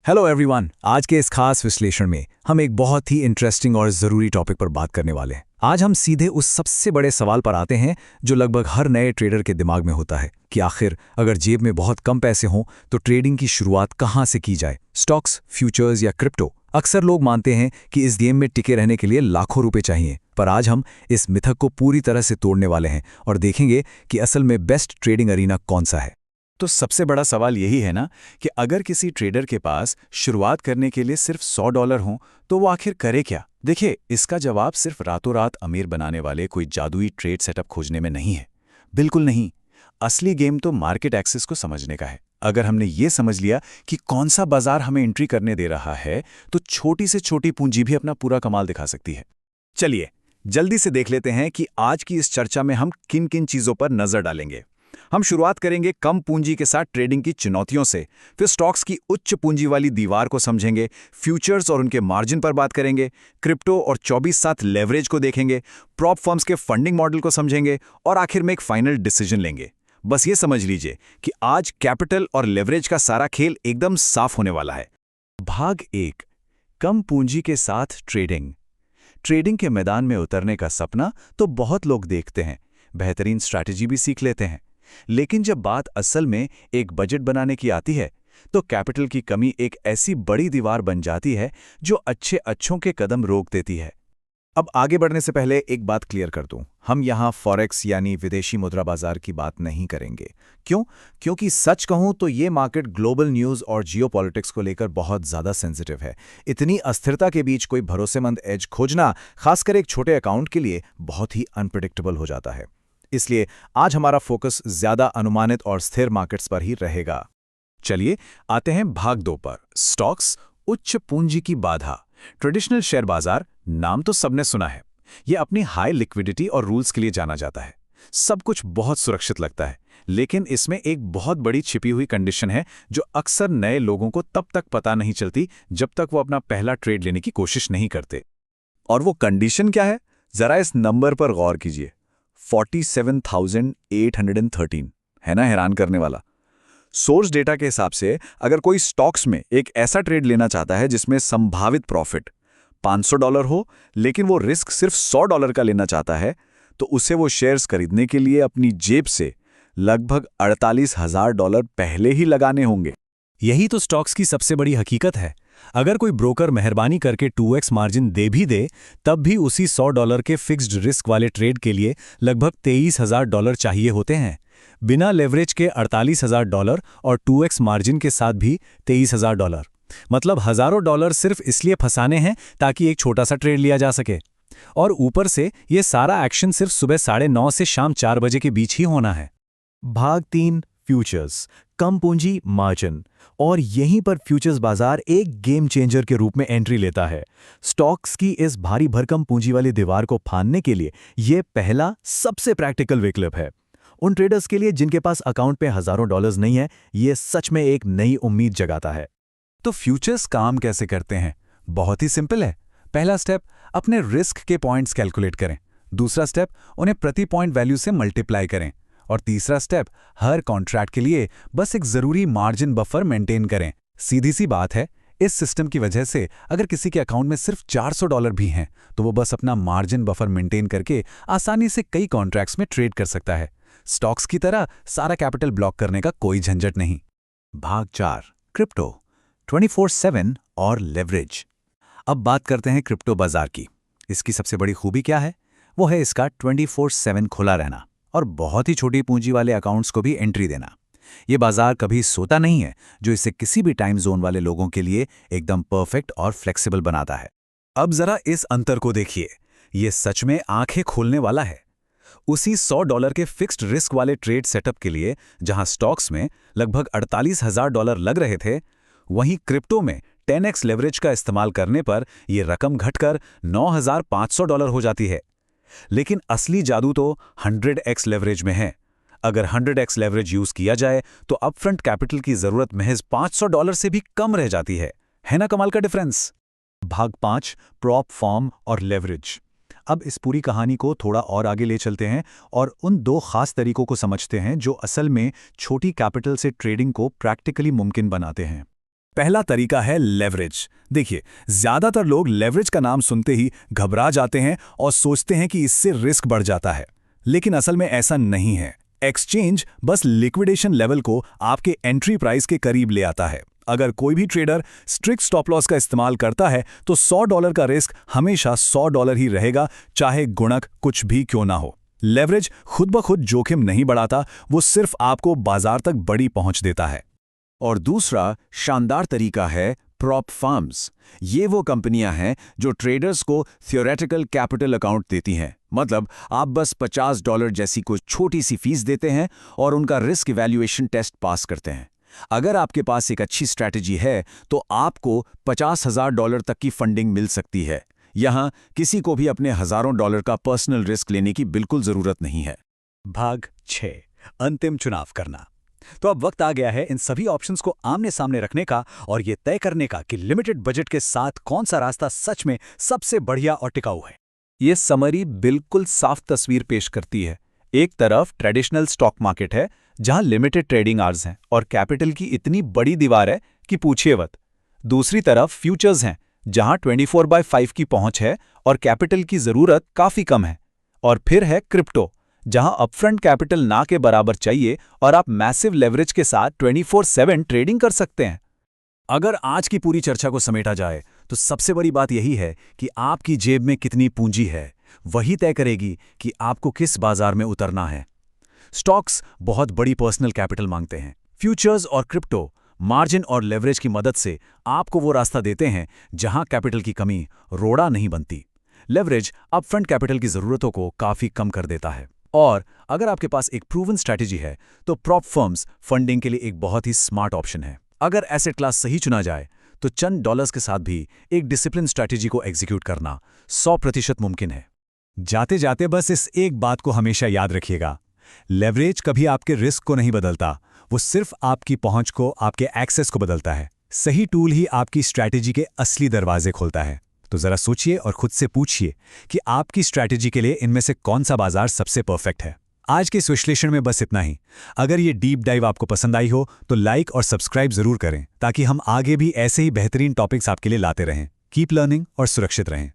Hello everyone. आज के इस खास विश्लेषण में हम एक बहुत ही इंटरेस्टिंग और ज़रूरी टॉपिक पर बात करने वाले हैं। आज हम सीधे उस सबसे बड़े सवाल पर आते हैं जो लगभग हर नए ट्रेडर के दिमाग में होता है कि आखिर अगर जेब में बहुत कम पैसे हों तो ट्रेडिंग की शुरुआत कहाँ से की जाए, स्टॉक्स, फ्यूचर्स या क्रिप्टो। अक्सर लोग मानते हैं कि इस गेम में टिके रहने के लिए लाखों रुपए चाहिए, पर आज हम इस मिथक को पूरी तरह से तोड़ने वाले हैं और देखेंगे कि असल में बेस्ट ट्रेडिंग अरीना कौन सा है। तो सबसे बड़ा सवाल यही है ना कि अगर किसी ट्रेडर के पास शुरुआत करने के लिए सिर्फ $100 हों तो वो आखिर करे क्या। देखिए, इसका जवाब सिर्फ रातों रात अमीर बनाने वाले कोई जादुई ट्रेड सेटअप खोजने में नहीं है। बिल्कुल नहीं। असली गेम तो मार्केट एक्सेस को समझने का है। अगर हमने ये समझ लिया कि कौन सा बाजार हमें एंट्री करने दे रहा है तो छोटी से छोटी पूंजी भी अपना पूरा कमाल दिखा सकती है। चलिए जल्दी से देख लेते हैं कि आज की इस चर्चा में हम किन किन चीज़ों पर नज़र डालेंगे। हम शुरुआत करेंगे कम पूंजी के साथ ट्रेडिंग की चुनौतियों से, फिर स्टॉक्स की उच्च पूंजी वाली दीवार को समझेंगे, फ्यूचर्स और उनके मार्जिन पर बात करेंगे, क्रिप्टो और 24/7 लेवरेज को देखेंगे, प्रॉप फर्म्स के फंडिंग मॉडल को समझेंगे और आखिर में एक फाइनल डिसीजन लेंगे। बस ये समझ लीजिए कि आज कैपिटल और लेवरेज का सारा खेल एकदम साफ होने वाला है। भाग 1, कम पूंजी के साथ ट्रेडिंग। ट्रेडिंग के मैदान में उतरने का सपना तो बहुत लोग देखते हैं, बेहतरीन स्ट्रैटेजी भी सीख लेते हैं, लेकिन जब बात असल में एक बजट बनाने की आती है तो कैपिटल की कमी एक ऐसी बड़ी दीवार बन जाती है जो अच्छों के कदम रोक देती है। अब आगे बढ़ने से पहले एक बात क्लियर कर दूं, हम यहाँ फॉरेक्स यानी विदेशी मुद्रा बाजार की बात नहीं करेंगे। क्यों? क्योंकि सच कहूं तो ये मार्केट ग्लोबल न्यूज़ और जियोपॉलिटिक्स को लेकर बहुत ज़्यादा सेंसिटिव है। इतनी अस्थिरता के बीच कोई भरोसेमंद एज खोजना, खासकर एक छोटे अकाउंट के लिए, बहुत ही अनप्रेडिक्टेबल हो जाता है। इसलिए आज हमारा फोकस ज्यादा अनुमानित और स्थिर मार्केट्स पर ही रहेगा। चलिए आते हैं भाग 2 पर, स्टॉक्स, उच्च पूंजी की बाधा। ट्रेडिशनल शेयर बाजार, नाम तो सबने सुना है। यह अपनी हाई लिक्विडिटी और रूल्स के लिए जाना जाता है। सब कुछ बहुत सुरक्षित लगता है, लेकिन इसमें एक बहुत बड़ी छिपी हुई कंडीशन है जो अक्सर नए लोगों को तब तक पता नहीं चलती जब तक वो अपना पहला ट्रेड लेने की कोशिश नहीं करते। और वो कंडीशन क्या है? जरा इस नंबर पर गौर कीजिए, 47,813 है ना, हैरान करने वाला। सोर्स डेटा के हिसाब से अगर कोई स्टॉक्स में एक ऐसा ट्रेड लेना चाहता है जिसमें संभावित प्रॉफिट $500 हो, लेकिन वो रिस्क सिर्फ $100 का लेना चाहता है, तो उसे वो शेयर्स खरीदने के लिए अपनी जेब से लगभग $48,000 पहले ही लगाने होंगे। यही तो स्टॉक्स की सबसे बड़ी हकीकत है। अगर कोई ब्रोकर मेहरबानी करके 2x मार्जिन दे भी दे, तब भी उसी $100 के फिक्स्ड रिस्क वाले ट्रेड के लिए लगभग $23,000 चाहिए होते हैं। बिना लेवरेज के $48,000 और 2x मार्जिन के साथ भी $23,000, मतलब हज़ारों डॉलर सिर्फ इसलिए फंसाने हैं ताकि एक छोटा सा ट्रेड लिया जा सके। और ऊपर से ये सारा एक्शन सिर्फ सुबह 9:30 से शाम 4 बजे के बीच ही होना है। भाग 3, फ्यूचर्स, कम पूंजी, मार्जिन। और यहीं पर फ्यूचर्स बाजार एक गेम चेंजर के रूप में एंट्री लेता है। स्टॉक्स की इस भारी भरकम पूंजी वाली दीवार को फाड़ने के लिए यह पहला सबसे प्रैक्टिकल विकल्प है। उन ट्रेडर्स के लिए जिनके पास अकाउंट पे हजारों डॉलर्स नहीं है, ये सच में एक नई उम्मीद जगाता है। तो फ्यूचर्स काम कैसे करते हैं? बहुत ही सिंपल है। पहला स्टेप, अपने रिस्क के पॉइंट्स कैलकुलेट करें। दूसरा स्टेप, उन्हें प्रति पॉइंट वैल्यू से मल्टीप्लाई करें। और तीसरा स्टेप, हर कॉन्ट्रैक्ट के लिए बस एक जरूरी मार्जिन बफर मेंटेन करें। सीधी सी बात है, इस सिस्टम की वजह से अगर किसी के अकाउंट में सिर्फ $400 भी हैं, तो वो बस अपना मार्जिन बफर मेंटेन करके आसानी से कई कॉन्ट्रैक्ट्स में ट्रेड कर सकता है। स्टॉक्स की तरह सारा कैपिटल ब्लॉक करने का कोई झंझट नहीं। भाग 4, क्रिप्टो, 24/7 और लेवरेज। अब बात करते हैं क्रिप्टो बाजार की। इसकी सबसे बड़ी खूबी क्या है? वो है इसका 24/7 खुला रहना और बहुत ही छोटी पूंजी वाले अकाउंट्स को भी एंट्री देना। ये बाजार कभी सोता नहीं है, जो इसे किसी भी टाइम जोन वाले लोगों के लिए एकदम परफेक्ट और फ्लेक्सिबल बनाता है। अब जरा इस अंतर को देखिए, ये सच में आंखें खोलने वाला है। उसी $100 के फिक्स्ड रिस्क वाले ट्रेड सेटअप के लिए जहां स्टॉक्स में लगभग $48,000 लग रहे थे, वहीं क्रिप्टो में 10x लेवरेज का इस्तेमाल करने पर यह रकम घटकर $9,500 हो जाती है। लेकिन असली जादू तो 100x लेवरेज में है। अगर 100x लेवरेज यूज किया जाए तो अपफ्रंट कैपिटल की जरूरत महज $500 से भी कम रह जाती है ना कमाल का डिफरेंस? भाग 5, प्रॉप फॉर्म और लेवरेज। अब इस पूरी कहानी को थोड़ा और आगे ले चलते हैं और उन 2 खास तरीकों को समझते हैं जो असल में छोटी कैपिटल से ट्रेडिंग को प्रैक्टिकली मुमकिन बनाते हैं। पहला तरीका है लेवरेज। देखिए, ज्यादातर लोग लेवरेज का नाम सुनते ही घबरा जाते हैं और सोचते हैं कि इससे रिस्क बढ़ जाता है, लेकिन असल में ऐसा नहीं है। एक्सचेंज बस लिक्विडेशन लेवल को आपके एंट्री प्राइस के करीब ले आता है। अगर कोई भी ट्रेडर स्ट्रिक्ट स्टॉप लॉस का इस्तेमाल करता है तो $100 का रिस्क हमेशा $100 ही रहेगा, चाहे गुणक कुछ भी क्यों ना हो। लेवरेज खुद ब खुद जोखिम नहीं बढ़ाता, वो सिर्फ आपको बाजार तक बड़ी पहुंच देता है। और दूसरा शानदार तरीका है प्रॉप फर्म्स। ये वो कंपनियां हैं जो ट्रेडर्स को थियोरेटिकल कैपिटल अकाउंट देती हैं। मतलब आप बस $50 जैसी कोई छोटी सी फीस देते हैं और उनका रिस्क इवैल्यूएशन टेस्ट पास करते हैं। अगर आपके पास एक अच्छी स्ट्रैटेजी है तो आपको $50,000 तक की फंडिंग मिल सकती है। यहां किसी को भी अपने हजारों डॉलर का पर्सनल रिस्क लेने की बिल्कुल जरूरत नहीं है। भाग 6, अंतिम चुनाव करना। तो अब वक्त आ गया है इन सभी ऑप्शंस को आमने सामने रखने का और ये तय करने का कि लिमिटेड बजट के साथ कौन सा रास्ता सच में सबसे बढ़िया और टिकाऊ है। ये समरी बिल्कुल साफ तस्वीर पेश करती है। एक तरफ ट्रेडिशनल स्टॉक मार्केट है जहां लिमिटेड ट्रेडिंग आवर्स हैं और कैपिटल की इतनी बड़ी दीवार है कि पूछिए मत। दूसरी तरफ फ्यूचर्स हैं जहां 24/5 की पहुंच है और कैपिटल की जरूरत काफी कम है। और फिर है क्रिप्टो, जहां अपफ्रंट कैपिटल ना के बराबर चाहिए और आप मैसिव लेवरेज के साथ 24/7 ट्रेडिंग कर सकते हैं। अगर आज की पूरी चर्चा को समेटा जाए तो सबसे बड़ी बात यही है कि आपकी जेब में कितनी पूंजी है, वही तय करेगी कि आपको किस बाजार में उतरना है। स्टॉक्स बहुत बड़ी पर्सनल कैपिटल मांगते हैं। फ्यूचर्स और क्रिप्टो मार्जिन और लेवरेज की मदद से आपको वो रास्ता देते हैं जहां कैपिटल की कमी रोड़ा नहीं बनती। लेवरेज अपफ्रंट कैपिटल की जरूरतों को काफी कम कर देता है। और अगर आपके पास एक प्रूवन स्ट्रैटेजी है तो प्रॉप फर्म्स फंडिंग के लिए एक बहुत ही स्मार्ट ऑप्शन है। अगर एसेट क्लास सही चुना जाए तो चंद डॉलर्स के साथ भी एक डिसिप्लिन स्ट्रैटेजी को एग्जीक्यूट करना 100% मुमकिन है। जाते जाते बस इस एक बात को हमेशा याद रखिएगा, लेवरेज कभी आपके रिस्क को नहीं बदलता, वो सिर्फ आपकी पहुंच को, आपके एक्सेस को बदलता है। सही टूल ही आपकी स्ट्रैटेजी के असली दरवाजे खोलता है। तो जरा सोचिए और खुद से पूछिए कि आपकी स्ट्रैटेजी के लिए इनमें से कौन सा बाजार सबसे परफेक्ट है। आज के इस विश्लेषण में बस इतना ही। अगर ये डीप डाइव आपको पसंद आई हो तो लाइक और सब्सक्राइब जरूर करें ताकि हम आगे भी ऐसे ही बेहतरीन टॉपिक्स आपके लिए लाते रहें। कीप लर्निंग और सुरक्षित रहें।